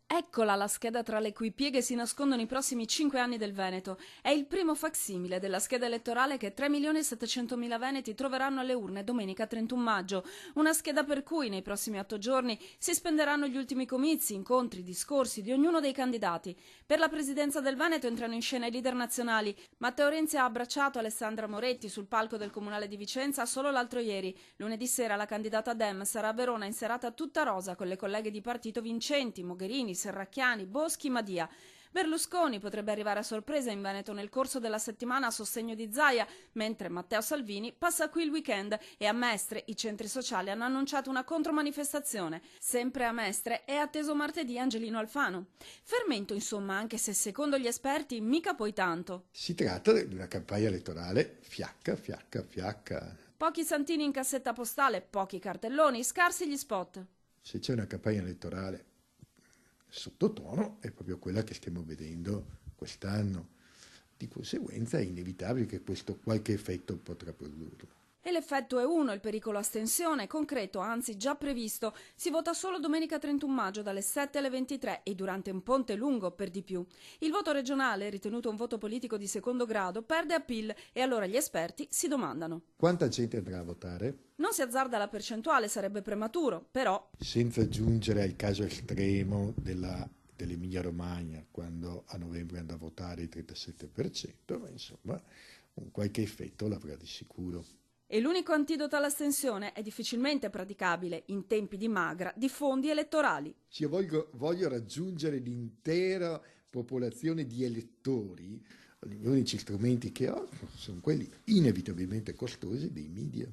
Eccola la scheda tra le cui pieghe si nascondono i prossimi 5 anni del Veneto. È il primo facsimile della scheda elettorale che 3.700.000 veneti troveranno alle urne domenica 31 maggio. Una scheda per cui nei prossimi 8 giorni si spenderanno gli ultimi comizi, incontri, discorsi di ognuno dei candidati. Per la presidenza del Veneto entrano in scena i leader nazionali. Matteo Renzi ha abbracciato Alessandra Moretti sul palco del Comunale di Vicenza solo l'altro ieri. Lunedì sera la candidata Dem sarà a Verona in serata tutta rosa con le colleghe di partito vincenti, Mogherini, Serracchiani, Boschi, Madia. Berlusconi potrebbe arrivare a sorpresa in Veneto nel corso della settimana a sostegno di Zaia, mentre Matteo Salvini passa qui il weekend e a Mestre i centri sociali hanno annunciato una contromanifestazione. Sempre a Mestre è atteso martedì Angelino Alfano. Fermento insomma, anche se secondo gli esperti mica poi tanto. Si tratta di una campagna elettorale fiacca, fiacca, fiacca. Pochi santini in cassetta postale, pochi cartelloni, scarsi gli spot. Se c'è una campagna elettorale sottotono è proprio quella che stiamo vedendo quest'anno. Di conseguenza è inevitabile che questo qualche effetto potrà produrlo. E l'effetto è uno, il pericolo astensione, concreto, anzi già previsto. Si vota solo domenica 31 maggio dalle 7 alle 23 e durante un ponte lungo per di più. Il voto regionale, ritenuto un voto politico di secondo grado, perde appeal e allora gli esperti si domandano. Quanta gente andrà a votare? Non si azzarda la percentuale, sarebbe prematuro, però Senza giungere al caso estremo dell'Emilia Romagna, quando a novembre andrà a votare il 37%, ma insomma un qualche effetto l'avrà di sicuro. e l'unico antidoto all'astensione è difficilmente praticabile in tempi di magra di fondi elettorali. Se io voglio raggiungere l'intera popolazione di elettori, gli unici strumenti che ho sono quelli inevitabilmente costosi dei media.